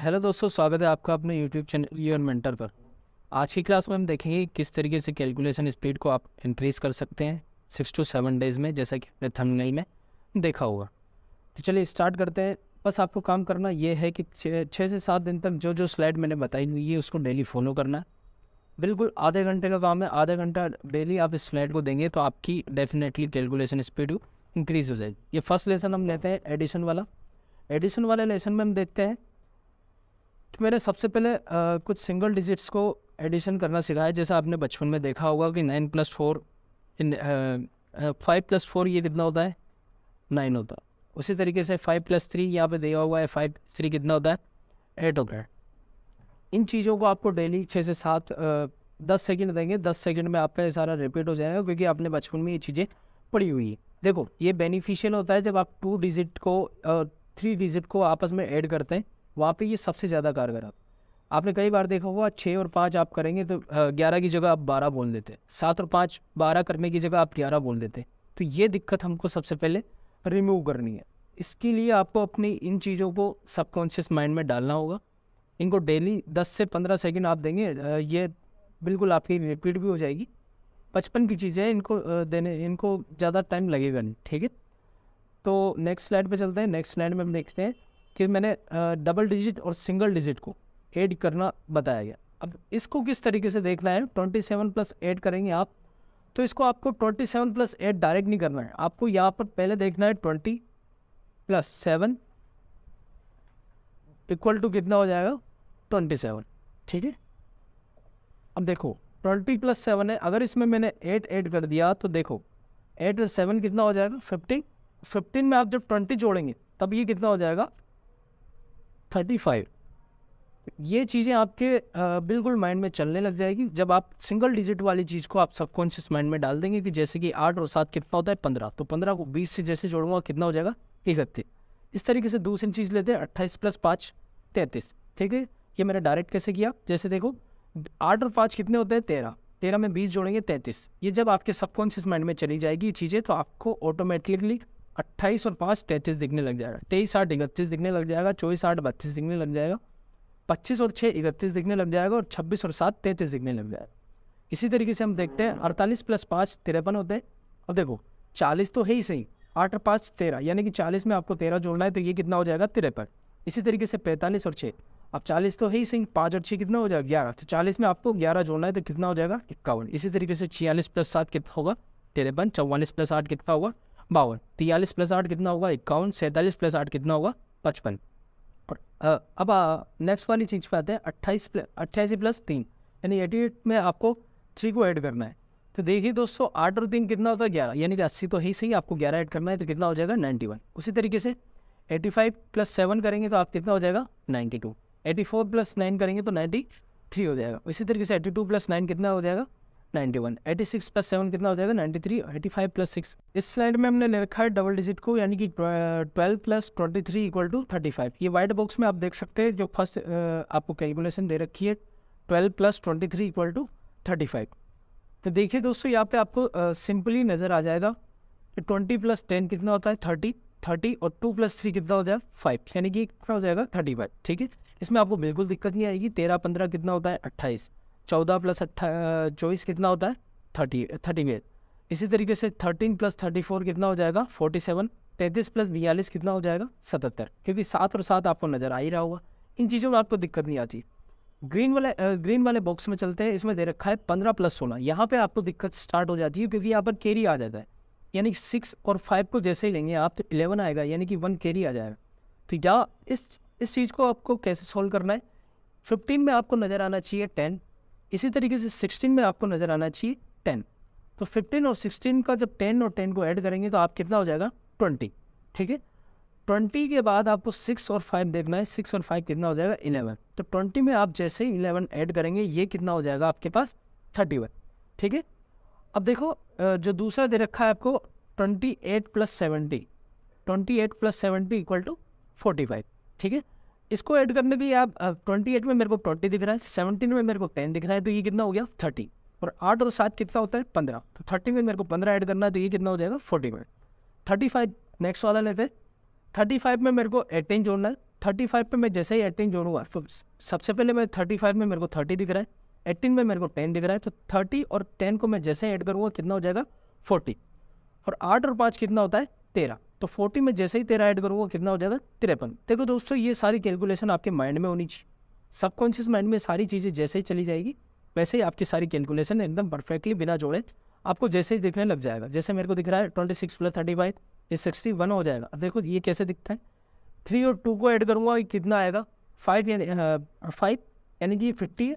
Hello दोस्तों, स्वागत है आपका अपने यूट्यूब चैनल योर मेंटर पर। आज की क्लास में हम देखेंगे किस तरीके से कैलकुलेशन स्पीड को आप इंक्रीज़ कर सकते हैं 6 to 7 डेज़ में, जैसा कि आपने थंबनेल में देखा होगा। तो चलिए स्टार्ट करते हैं। बस आपको काम करना ये है कि 6 से 7 दिन तक जो जो स्लाइड मैंने बताई हुई है उसको डेली फॉलो करना है। बिल्कुल आधे घंटे का काम है, आधा घंटा डेली आप इस स्लाइड को देंगे तो आपकी डेफिनेटली कैलकुलेशन स्पीड इंक्रीज़ हो जाएगी। ये फर्स्ट लेसन हम लेते हैं एडिशन वाला। एडिशन वाले लेसन में हम देखते हैं तो मैंने सबसे पहले कुछ सिंगल डिजिट्स को एडिशन करना सिखाया। जैसा आपने बचपन में देखा होगा कि 9+4 इन 5+4 ये कितना होता है, 9 होता है। उसी तरीके से 5+3 यहाँ पे दिया हुआ है, 5+3 कितना होता है, 8 होता है। इन चीज़ों को आपको डेली 6 से 7 10 सेकंड देंगे। 10 सेकंड में आपका ये सारा रिपीट हो जाएगा, क्योंकि आपने बचपन में ये चीज़ें पढ़ी हुई है। देखो, ये बेनिफिशियल होता है जब आप 2 डिजिट को 3 डिजिट को आपस में ऐड करते हैं, वहाँ पे ये सबसे ज़्यादा कारगर है। आपने कई बार देखा होगा 6 और 5 आप करेंगे तो 11 की जगह आप 12 बोल देते, 7 और 5 12 करने की जगह आप 11 बोल देते। तो ये दिक्कत हमको सबसे पहले रिमूव करनी है। इसके लिए आपको अपनी इन चीज़ों को सबकॉन्शियस माइंड में डालना होगा। इनको डेली 10 से 15 सेकंड आप देंगे, ये बिल्कुल आपकी रिपीट भी हो जाएगी। बचपन की चीज़ें इनको इनको ज़्यादा टाइम लगेगा नहीं, ठीक है। तो नेक्स्ट स्लाइड पे चलते हैं। नेक्स्ट स्लाइड में हम देखते हैं कि मैंने डबल डिजिट और सिंगल डिजिट को ऐड करना बताया गया। अब इसको किस तरीके से देखना है, 27+8 करेंगे आप, तो इसको आपको 27+8 डायरेक्ट नहीं करना है। आपको यहाँ पर पहले देखना है 20+7 इक्वल टू कितना हो जाएगा, 27, ठीक है। अब देखो 20+7 है, अगर इसमें मैंने 8 ऐड कर दिया तो देखो 8 और 7 कितना हो जाएगा, 15। 15 में आप जब 20 जोड़ेंगे तब ये कितना हो जाएगा, 35। ये चीज़ें आपके बिल्कुल माइंड में चलने लग जाएगी जब आप सिंगल डिजिट वाली चीज़ को आप सबकॉन्शियस माइंड में डाल देंगे। कि जैसे कि 8 और 7 कितना होता है, 15। तो 15 को 20 से जैसे जोड़ूंगा कितना हो जाएगा, 31। इस तरीके से दूसरी चीज़ लेते हैं 28+5 33, ठीक है। ये मैंने डायरेक्ट कैसे किया, जैसे देखो 8 और 5 कितने होते हैं, 13। 13 में 20 जोड़ेंगे 33। ये जब आपके सबकॉन्शियस माइंड में चली जाएगी ये चीज़ें, तो आपको ऑटोमेटिकली 28 और 5 33 दिखने लग जाएगा, 23 8 31 दिखने लग जाएगा, 24 8 32 दिखने लग जाएगा, 25 और 6 31 दिखने लग जाएगा, और 26 और 7 33 दिखने लग जाएगा। इसी तरीके से हम देखते हैं 48+5 53 होते हैं। अब देखो 40 तो है ही सही, 8 और 5 13, यानी कि 40 में आपको 13 जोड़ना है तो ये कितना हो जाएगा, 53। इसी तरीके से 45 और 6, अब 40 तो है ही सही, 5 और 6 कितना हो जाएगा, 11। तो 40 में आपको 11 जोड़ना है तो कितना हो जाएगा, 51। इसी तरीके से 46+7 कितना होगा, 53। 44+8 कितना होगा, 52। 43+8 कितना होगा, 51। 47+8 कितना होगा, 55। और अब नेक्स्ट वाली चीज़ पे आते हैं 88+3, यानी 88 में आपको 3 को ऐड करना है। तो देखिए दोस्तों 8 और 3 कितना होता है, 11, यानी कि 80 तो ही सही, आपको 11 ऐड करना है तो कितना हो जाएगा, 91। उसी तरीके से 85+7 करेंगे तो आप कितना हो जाएगा, 92। 84+9 करेंगे तो 93 हो जाएगा। इसी तरीके से 82+9 कितना हो जाएगा, 91। 86+7 कितना हो जाएगा, 93। 85+6, इस स्लाइड में हमने लिखा है डबल डिजिट को, यानी कि 12+23 इक्वल टू 35। ये वाइट बॉक्स में आप देख सकते हैं जो फर्स्ट आपको कैलकुलेशन दे रखी है, 12+23 इक्वल टू 35। तो देखिए दोस्तों यहाँ पे आपको सिंपली नज़र आ जाएगा कि 20+10 कितना होता है, 30 और 2+3 कितना हो जाएगा, 5, यानी कि कितना हो जाएगा, 35, ठीक है। इसमें आपको बिल्कुल दिक्कत नहीं आएगी। 13-15 कितना होता है, 28। 14+24 कितना होता है, 38। इसी तरीके से 13+34 कितना हो जाएगा, 47। 33+42 कितना हो जाएगा, 77, क्योंकि 7 और 7 आपको नज़र आ ही रहा होगा। इन चीज़ों में आपको दिक्कत नहीं आती। ग्रीन वाले बॉक्स में चलते हैं। इसमें दे रखा है 15+16। यहाँ पे आपको दिक्कत स्टार्ट हो जाती है, क्योंकि यहाँ पर कैरी आ जाता है, यानी 6 और 5 को जैसे ही लेंगे आप तो 11 आएगा, यानी कि 1 कैरी आ जाएगा। तो या इस चीज़ को आपको कैसे सॉल्व करना है, 15 में आपको नज़र आना चाहिए 10। इसी तरीके से 16 में आपको नज़र आना चाहिए 10। तो 15 और 16 का जब 10 और 10 को ऐड करेंगे तो आप कितना हो जाएगा, 20, ठीक है। 20 के बाद आपको 6 और 5 देखना है। 6 और 5 कितना हो जाएगा, 11। तो 20 में आप जैसे ही 11 ऐड करेंगे ये कितना हो जाएगा आपके पास, 31, ठीक है। अब देखो जो दूसरा दे रखा है आपको 28+70, 28+70 इक्वल टू 45, ठीक है। इसको ऐड करने के लिए आप 28 में मेरे को 20 दिख रहा है, 17 में मेरे को 10 दिख रहा है, तो ये कितना हो गया, 30। और 8 और 7 कितना होता है, 15। तो 30 में मेरे को 15 ऐड करना है तो ये कितना हो जाएगा, 40 में 35। नेक्स्ट वाला लेते हैं 35 में मेरे को 18 जोड़ना है, 35 पे मैं जैसे ही 18 जोड़ूंगा तो सबसे पहले मैं 35 में मेरे को 30 दिख रहा है, 18 में मेरे को 10 दिख रहा है, तो 30 और 10 को मैं जैसे ऐड करूँगा कितना हो जाएगा 40, और 8 और 5 कितना होता है 13, तो 40 में जैसे ही 13 ऐड करूँगा कितना हो जाएगा 53। देखो दोस्तों ये सारी कैलकुलेशन आपके माइंड में होनी चाहिए, सबकॉन्शियस माइंड में सारी चीज़ें जैसे ही चली जाएगी वैसे ही आपकी सारी कैलकुलेशन एकदम परफेक्टली बिना जोड़े आपको जैसे ही दिखने लग जाएगा। जैसे मेरे को दिख रहा है 26 + 35 ये 61 हो जाएगा। देखो ये कैसे दिखता है, 3 और 2 को ऐड करूँगा कितना आएगा 5 यानी कि 50 है,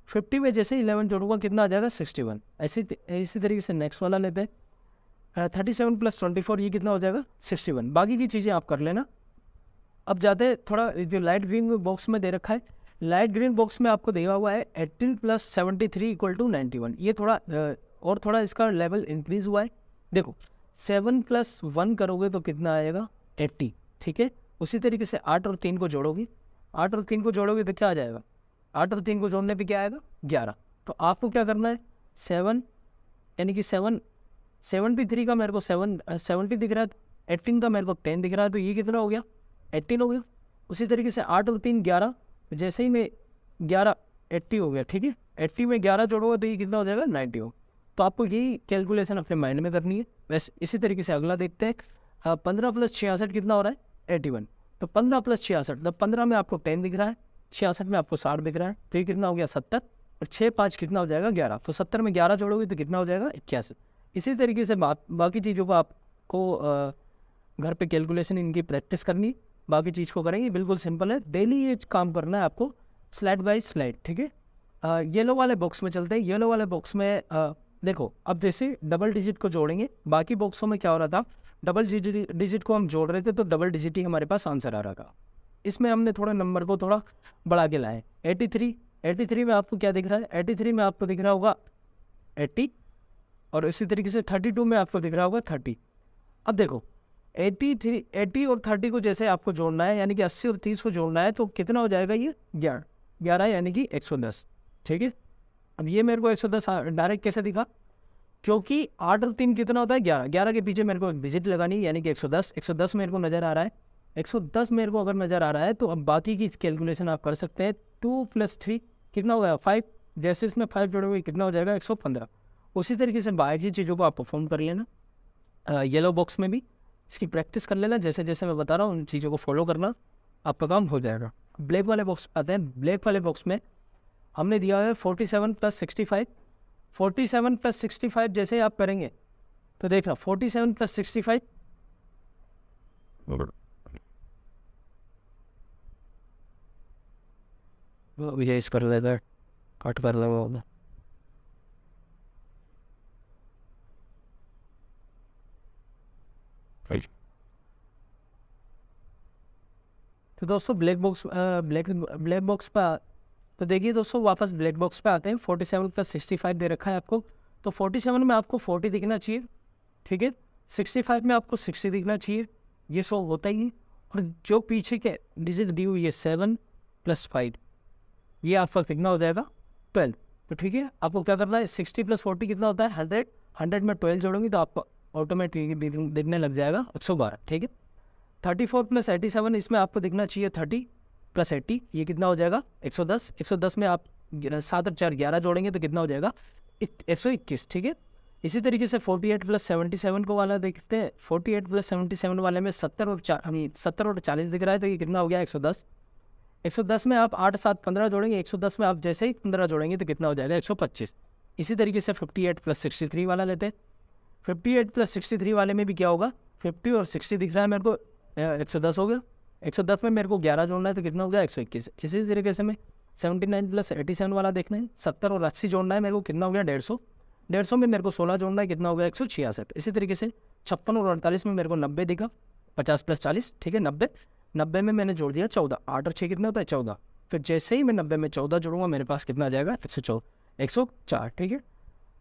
50 में जैसे 11 जोड़ूंगा कितना आ जाएगा 61। इसी तरीके से नेक्स्ट वाला लेते हैं 37 + 24 ये कितना हो जाएगा 61। बाकी की चीज़ें आप कर लेना। अब जाते हैं थोड़ा जो लाइट ग्रीन बॉक्स में दे रखा है, लाइट ग्रीन बॉक्स में आपको दिया हुआ है 18 + 73 = 91। ये थोड़ा और थोड़ा इसका लेवल इंक्रीज हुआ है। देखो 7 + 1 करोगे तो कितना आएगा 80, ठीक है। उसी तरीके से 8 और 3 को जोड़ोगे, 8 और 3 को जोड़ोगे तो क्या आ जाएगा, 8 और 3 को जोड़ने पे क्या आएगा 11। तो आपको क्या करना है 7 यानी कि 73 का मेरे को 70 दिख रहा है, 18 का मेरे को 10 दिख रहा है, तो ये कितना हो गया 18 हो गया। उसी तरीके से 8 और 3 11, जैसे ही मैं 11 80 हो गया, ठीक है। 80 में 11 जोड़ोगे तो ये कितना हो जाएगा 90 हो। तो आपको यही कैलकुलेशन अपने माइंड में करनी है। वैसे इसी तरीके से अगला देखते हैं 15 + 66 कितना हो रहा है 81। तो 15 + 66, तो 15 में आपको 10 दिख रहा है, 66 में आपको 60 दिख रहा है, तो ये कितना हो गया 70, और 6 5 कितना हो जाएगा 11। तो 70 में 11 जोड़ोगे तो कितना हो जाएगा 81। इसी तरीके से बाकी चीज़ों को आपको घर पे कैलकुलेशन इनकी प्रैक्टिस करनी, बाकी चीज़ को करेंगे। बिल्कुल सिंपल है, डेली ये काम करना है आपको स्लाइड बाय स्लाइड, ठीक है। येलो वाले बॉक्स में चलते हैं। येलो वाले बॉक्स में देखो अब जैसे डबल डिजिट को जोड़ेंगे, बाकी बॉक्सों में क्या हो रहा था डबल डिजिट को हम जोड़ रहे थे तो डबल डिजिट ही हमारे पास आंसर आ रहा था। इसमें हमने थोड़ा नंबर को थोड़ा बढ़ा के लाए। 83 में आपको क्या दिख रहा है 83 में आपको दिख रहा होगा 80, और इसी तरीके से 32 में आपको दिख रहा होगा 30। अब देखो 80 और 30 को जैसे आपको जोड़ना है, यानी कि 80 और 30 को जोड़ना है, तो कितना हो जाएगा ये 11 यानी कि 110, ठीक है। अब ये मेरे को 110 डायरेक्ट कैसे दिखा, क्योंकि 8 और 3 कितना होता है 11 के पीछे मेरे को डिजिट लगानी, यानी कि 110 मेरे को नज़र आ रहा है। 110 मेरे को अगर नज़र आ रहा है तो अब बाकी की कैलकुलेशन आप कर सकते हैं। 2 + 3 कितना हो गया 5, जैसे इसमें 5 जोड़ोगे कितना हो जाएगा 115। उसी तरीके से बाकी चीज़ों को आप परफॉर्म कर लेना। येलो बॉक्स में भी इसकी प्रैक्टिस कर लेना, जैसे जैसे मैं बता रहा हूँ उन चीज़ों को फॉलो करना, आपका काम हो जाएगा। ब्लैक वाले बॉक्स आते हैं। ब्लैक वाले बॉक्स में हमने दिया है 47 + 65। 47 + 65 जैसे आप करेंगे तो देखना 47 + 65 ये इस कर लेता है, कट कर लगा। तो दोस्तों ब्लैक बॉक्स पर तो देखिए दोस्तों वापस ब्लैक बॉक्स पे आते हैं। 47 + 65 दे रखा है आपको, तो 47 में आपको 40 दिखना चाहिए, ठीक है। 65 में आपको 60 दिखना चाहिए, ये सो होता ही है। और जो पीछे के डिजिट दी हुई है 7 + 5 ये आपका कितना हो जाएगा 12। तो ठीक है, आपको क्या करना है 60 + 40 कितना होता है 100। 100 में 12 जोड़ोगे तो आपको ऑटोमेटिकली दिखने लग जाएगा 112, ठीक है। 34 + 87 इसमें आपको दिखना चाहिए 30 + 80 ये कितना हो जाएगा 110। 110 में आप 7 और 4 11 जोड़ेंगे तो कितना हो जाएगा 121, ठीक है। इसी तरीके से 48 + 77 को वाला देखते हैं। 48 + 77 वाले में 70 और 40 दिख रहा है, तो ये कितना हो गया 110। 110 में आप 8 7 15 जोड़ेंगे, 110 में आप जैसे ही 15 जोड़ेंगे तो कितना हो जाएगा 125। इसी तरीके से 58 + 63 वाला लेते हैं। 58 + 63 वाले में भी क्या होगा 50 और 60 दिख रहा है मेरे को, 110 हो गया। 110 में मेरे को 11 जोड़ना है तो कितना हो गया 121। इसी तरीके से मैं 79 + 87 वाला देखना है। 70 और 80 जोड़ना है मेरे को, कितना हो गया 150। 150 में मेरे को 16 जोड़ना है, कितना हो गया 166। इसी तरीके से 56 और 48 में मेरे को 90 दिखा, 50 + 40, ठीक है 90। 90 में मैंने जोड़ दिया 14, 8 और 6 कितना होता है 14। फिर जैसे ही मैं 90 में 14 जोड़ूंगा मेरे पास कितना आ जाएगा 104, ठीक है।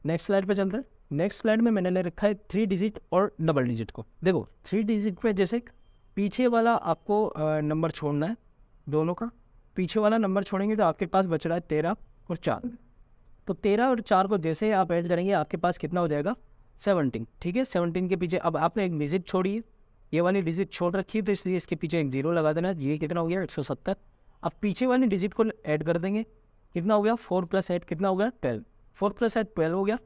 नेक्स्ट स्लाइड पे चलते हैं। नेक्स्ट स्लाइड में मैंने ले रखा है 3 डिजिट और डबल डिजिट को। देखो 3 डिजिट पे जैसे पीछे वाला आपको नंबर छोड़ना है, दोनों का पीछे वाला नंबर छोड़ेंगे तो आपके पास बच रहा है 13 और 4। तो 13 और 4 को जैसे आप ऐड करेंगे आपके पास कितना हो जाएगा 17, ठीक है। 17 के पीछे अब आपने एक डिजिट छोड़ी है, ये वाली डिजिट छोड़ रखी है तो इसलिए इसके पीछे एक जीरो लगा देना। ये कितना हो गया 170। अब पीछे वाली डिजिट को ऐड कर देंगे, कितना हो गया 4 + 8 कितना हो गया 12। 4 + 8 12 हो गया।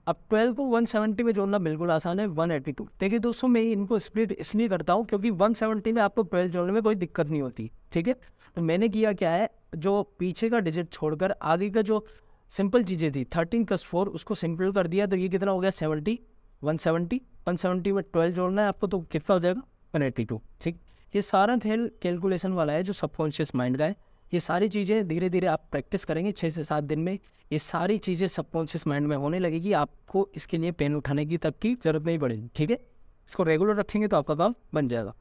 अब 12 को 170 में जोड़ना बिल्कुल आसान है 182। देखिए दोस्तों मैं इनको स्प्लिट इसलिए करता हूँ क्योंकि 170 में आपको 12 जोड़ने में कोई दिक्कत नहीं होती, ठीक है। तो मैंने किया क्या है, जो पीछे का डिजिट छोड़कर आगे का जो सिंपल चीज़ें थी 13 + 4 उसको सिंपल कर दिया। तो ये कितना हो गया 70। 170 में 12 जोड़ना है आपको तो कितना हो जाएगा 182, ठीक। ये सारा खेल कैलकुलेशन वाला है जो सबकॉन्शियस माइंड का है। ये सारी चीज़ें धीरे धीरे आप प्रैक्टिस करेंगे 6 से 7 दिन में ये सारी चीज़ें सबकॉन्शियस माइंड में होने लगेगी। आपको इसके लिए पेन उठाने की तक की जरूरत नहीं पड़ेगी, ठीक है। इसको रेगुलर रखेंगे तो आपका काम बन जाएगा।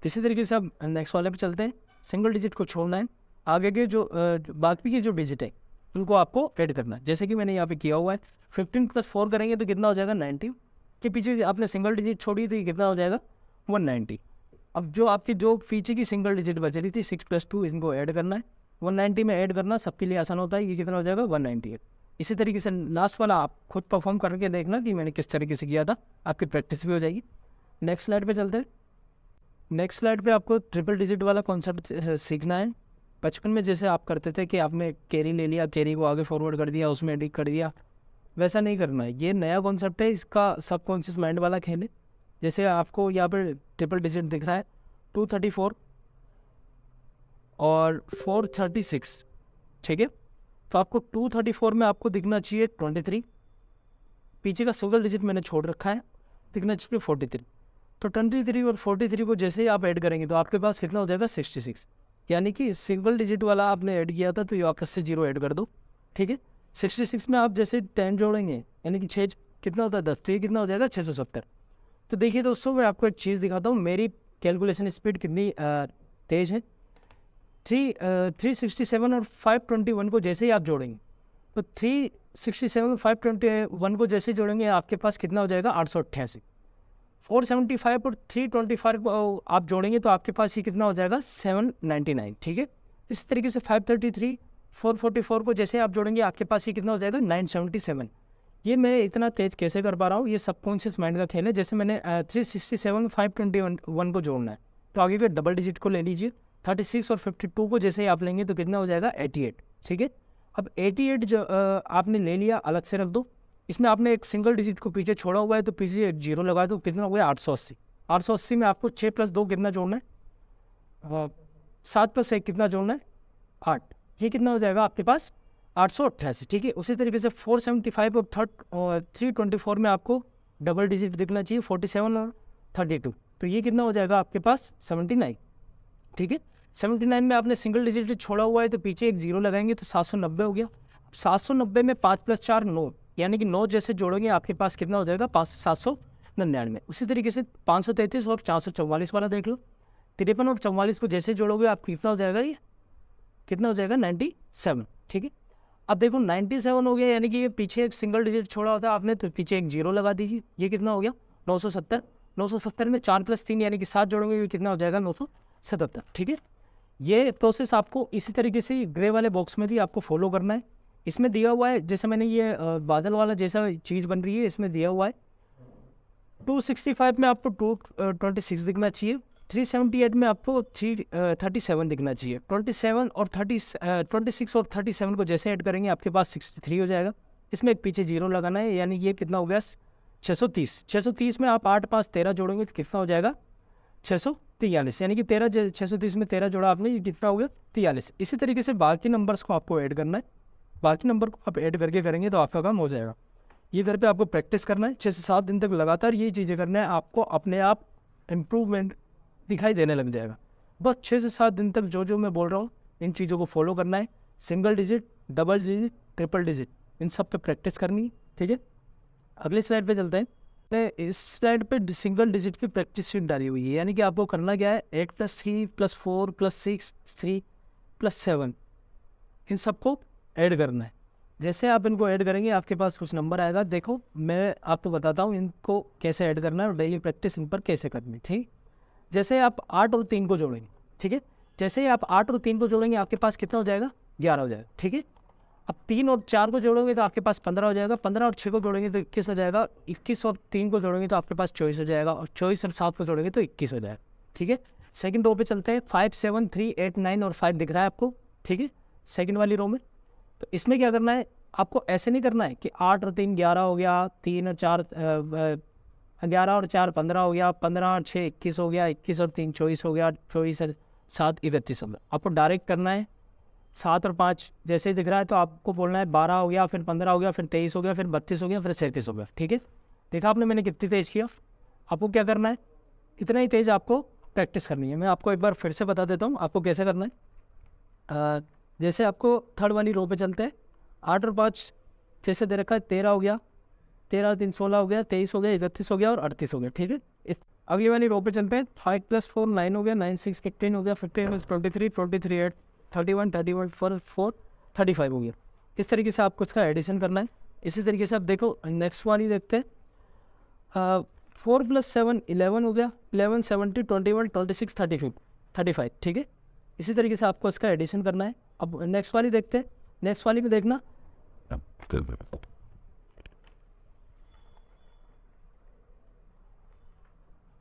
इसी तरीके से अब नेक्स्ट वाले पे चलते हैं। सिंगल डिजिट को छोड़ना है, आगे के जो बाकी की जो डिजिट है उनको आपको ऐड करना है। जैसे कि मैंने यहाँ पे किया हुआ है 15 + 4 करेंगे तो कितना हो जाएगा 90। के पीछे आपने सिंगल डिजिट छोड़ी थी कितना हो जाएगा 190। अब जो आपकी जो पीछे की सिंगल डिजिट बच रही थी 6 + 2 इनको ऐड करना है। 190 में ऐड करना सबके लिए आसान होता है। ये कितना हो जाएगा 198। इसी तरीके से लास्ट वाला आप खुद परफॉर्म करके देखना कि मैंने किस तरीके से किया था, आपकी प्रैक्टिस भी हो जाएगी। नेक्स्ट स्लाइड पे चलते हैं। नेक्स्ट स्लाइड पे आपको ट्रिपल डिजिट वाला कॉन्सेप्ट सीखना है। बचपन में जैसे आप करते थे कि आपने कैरी ले लिया, कैरी को आगे फॉरवर्ड कर दिया, उसमें एडिट कर दिया, वैसा नहीं करना है। ये नया कॉन्सेप्ट है, इसका सबकॉन्शियस माइंड वाला खेल है। जैसे आपको यहाँ पर ट्रिपल डिजिट दिख रहा है 234 और 436, ठीक है। तो आपको 234 में आपको दिखना चाहिए 23, पीछे का सिंगल डिजिट मैंने छोड़ रखा है, दिखना चाहिए 43। तो 23 और 43 को जैसे ही आप ऐड करेंगे तो आपके पास कितना हो जाएगा 66। यानी कि सिंगल डिजिट वाला आपने ऐड किया था तो ये वापस से 0 ऐड कर दो, ठीक है। 66 में आप जैसे 10 जोड़ेंगे यानी कि 6 कितना होता है 10, तो ये कितना हो जाएगा 670। तो देखिए दोस्तों मैं आपको एक चीज़ दिखाता हूँ, मेरी कैलकुलेशन स्पीड कितनी तेज़ है। 367 और 521 को जैसे ही आप जोड़ेंगे तो 367 और 521 को जैसे जोड़ेंगे आपके पास कितना हो जाएगा 888। 475 और 325 को आप जोड़ेंगे तो आपके पास ये कितना हो जाएगा 799, ठीक है। इस तरीके से 533 444 को जैसे आप जोड़ेंगे आपके पास ये कितना हो जाएगा 977। ये मैं इतना तेज़ कैसे कर पा रहा हूँ, ये सबकॉन्शियस माइंड का खेल है। जैसे मैंने 367 521 को जोड़ना है तो आगे के डबल डिजिट को ले लीजिए। 36 और 52 को जैसे ही आप लेंगे तो कितना हो जाएगा 88, ठीक है। अब 88 जो आपने ले लिया अलग से रख दो। इसमें आपने एक सिंगल डिजिट को पीछे छोड़ा हुआ है तो पीछे एक 0 लगा दो, कितना हो गया 880। 880 में आपको 6 + 2 कितना जोड़ना है 7 + 1 कितना जोड़ना है 8। ये कितना हो जाएगा आपके पास 888, ठीक है। उसी तरीके से 475 और 324 में आपको डबल डिजिट दिखना चाहिए 47 और 32। तो ये कितना हो जाएगा आपके पास 79, ठीक है। 79 में आपने सिंगल डिजिट छोड़ा हुआ है तो पीछे एक 0 लगाएंगे तो 790 हो गया। 790 में 5 + 4 9, यानी कि 9 जैसे जोड़ेंगे आपके पास कितना हो जाएगा 799। उसी तरीके से 533 और 444 वाला देख लो। 53 और 44 को जैसे जोड़ोगे आप कितना हो जाएगा, ये कितना हो जाएगा 97, ठीक है। अब देखो 97 हो गया, यानी कि ये पीछे एक सिंगल डिजिट छोड़ा होता है आपने तो पीछे एक 0 लगा दीजिए। ये कितना हो गया 970। 970 में 4 + 3 यानी कि 7 जोड़ोगे ये कितना हो जाएगा 977, ठीक है। ये प्रोसेस आपको इसी तरीके से ग्रे वाले बॉक्स में भी आपको फॉलो करना है। इसमें दिया हुआ है जैसे मैंने ये बादल वाला जैसा चीज़ बन रही है, इसमें दिया हुआ है 265 में आपको 226 दिखना चाहिए। 378 में आपको 337 दिखना चाहिए। 27 और 26 और 37 को जैसे ऐड करेंगे आपके पास 63 हो जाएगा। इसमें एक पीछे 0 लगाना है, यानी ये कितना हो गया 630। 630 में आप 8 + 5 13 जोड़ेंगे तो कितना हो जाएगा 643, यानी कि 630 में 13 जोड़ा आपने, ये कितना हो गया 43। इसी तरीके से बाकी नंबर्स को आपको ऐड करना है। बाकी नंबर को आप ऐड करके करेंगे तो आपका काम हो जाएगा। ये घर पे आपको प्रैक्टिस करना है 6 से 7 दिन तक लगातार ये चीज़ें करना है, आपको अपने आप इम्प्रूवमेंट दिखाई देने लग जाएगा। बस 6 से 7 दिन तक जो मैं बोल रहा हूँ इन चीज़ों को फॉलो करना है। Single digit, double digit, triple digit, इन सब पे प्रैक्टिस करनी है, ठीक है। अगले स्लाइड पे चलते हैं। इस स्लाइड पे सिंगल डिजिट की प्रैक्टिस शीट डाली हुई है, यानी कि आपको करना क्या है 8 + 3 + 4 + 6 3 + 7 इन सबको ऐड करना है। जैसे आप इनको ऐड करेंगे आपके पास कुछ नंबर आएगा। देखो मैं आपको बताता हूँ इनको कैसे ऐड करना है और डेली प्रैक्टिस इन पर कैसे करनी है, ठीक। जैसे आप 8 और 3 को जोड़ेंगे, ठीक है। जैसे ही आप 8 और 3 को जोड़ेंगे आपके पास कितना हो जाएगा 11 हो जाएगा, ठीक है। अब 3 और 4 को जोड़ोगे तो आपके पास 15 हो जाएगा, 15 और 6 को जोड़ेंगे तो 21 हो जाएगा, 21 और 3 को जोड़ेंगे तो आपके पास 24 हो जाएगा, और 24 और 7 को जोड़ेंगे तो 21 हो जाएगा। ठीक है, सेकंड रो पे चलते हैं। 5 7 3 8 9 और 5 दिख रहा है आपको। ठीक है, सेकंड वाली रो में। तो इसमें क्या करना है, आपको ऐसे नहीं करना है कि 8 और 3 11 हो गया, 3 और 4 11 और 4 15 हो गया, 15 और 6 21 हो गया, 21 और 3 24 हो गया, 24 और 7 31 हो गया। आपको डायरेक्ट करना है 7 और 5 जैसे ही दिख रहा है तो आपको बोलना है 12 हो गया, फिर 15 हो गया, फिर 23 हो गया, फिर 32 हो गया, फिर 37 हो गया। ठीक है, देखा आपने मैंने कितनी तेज़ किया। आपको क्या करना है, इतना ही तेज़ आपको प्रैक्टिस करनी है। मैं आपको एक बार फिर से बता देता हूँ आपको कैसे करना है। जैसे आपको थर्ड वाली रो पे चलते हैं। 8 और 5 जैसे दे रखा है 13 हो गया, 13 और 3 16 हो गया, 23 हो गया, 31 हो गया और 38 हो गया। ठीक है, इस अगली वाली रो पे चलते हैं। 5 + 4 9 हो गया, 9 6 15 हो गया, 15 23 23 8 31 31 4 4 35 हो गया। इस तरीके से आपको इसका एडिशन करना है। इसी तरीके से आप देखो नेक्स्ट वाली देखते हैं। 4 + 7 11 हो गया, 11 70 21 26 35। ठीक है, इसी तरीके से आपको इसका एडिशन करना है। अब नेक्स्ट वाली देखते हैं। नेक्स्ट वाली में देखना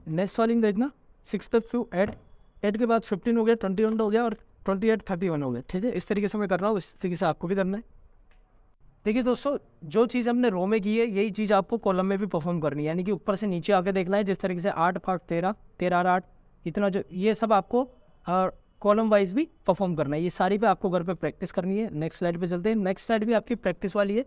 नेक्स्ट वाली में देखना 6 + 2 8 के बाद 15 हो गया, 21 हो गया और 28 31 हो गया। ठीक है, इस तरीके से मैं कर रहा हूँ, इस तरीके से आपको भी करना है। देखिए दोस्तों, जो चीज़ हमने रो में की है यही चीज़ आपको कॉलम में भी परफॉर्म करनी है, यानी कि ऊपर से नीचे आके देखना है। जिस तरीके से 8 5 13 13 और 8 इतना, जो ये सब आपको कॉलम वाइज भी परफॉर्म करना है। ये सारी पे आपको घर पे प्रैक्टिस करनी है। नेक्स्ट स्लाइड पे चलते हैं। नेक्स्ट स्लाइड भी आपकी प्रैक्टिस वाली है।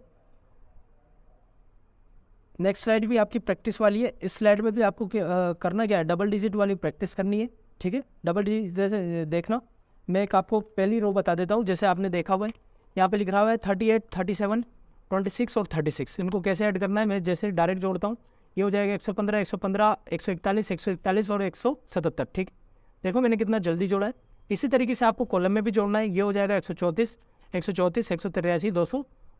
नेक्स्ट स्लाइड भी आपकी प्रैक्टिस वाली है। इस स्लाइड में भी आपको करना क्या है, डबल डिजिट वाली प्रैक्टिस करनी है। ठीक है, डबल डिजिट जैसे देखना, मैं एक आपको पहली रो बता देता हूँ। जैसे आपने देखा हुआ है यहाँ पे लिख रहा हुआ है 38 37 26 और 36। इनको कैसे ऐड करना है, मैं जैसे डायरेक्ट जोड़ता हूँ। ये हो जाएगा 115 115 141 141 और 177। ठीक, देखो मैंने कितना जल्दी जोड़ा है। इसी तरीके से आपको कॉलम में भी जोड़ना है। ये हो जाएगा 134 134 183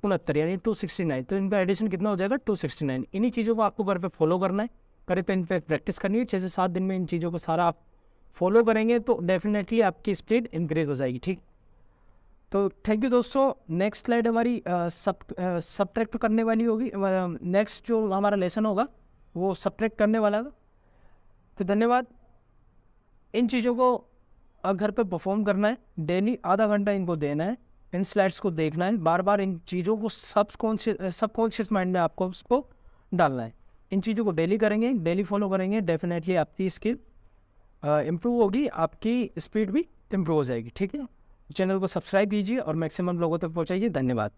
269, यानी 269। तो इनका एडिशन कितना हो जाएगा 269। इन्हीं चीज़ों को आपको घर पे फॉलो करना है, घर पे इन पे प्रैक्टिस करनी है। 6 से 7 दिन में इन चीज़ों को सारा आप फॉलो करेंगे तो डेफिनेटली आपकी स्पीड इंक्रीज हो जाएगी। ठीक, तो थैंक यू दोस्तों। नेक्स्ट स्लाइड हमारी सबट्रैक्ट करने वाली होगी। नेक्स्ट जो हमारा लेसन होगा वो सबट्रैक्ट करने वाला होगा। तो धन्यवाद। इन चीज़ों को घर पे परफॉर्म करना है, डेली आधा घंटा इनको देना है, इन स्लाइड्स को देखना है, बार बार इन चीज़ों को सबकॉन्शियस माइंड में आपको उसको डालना है। इन चीज़ों को डेली करेंगे, डेली फॉलो करेंगे, डेफिनेटली आपकी स्किल इम्प्रूव होगी, आपकी स्पीड भी इम्प्रूव हो जाएगी। ठीक है, चैनल को सब्सक्राइब कीजिए और मैक्सिमम लोगों तक पहुंचाइए। धन्यवाद।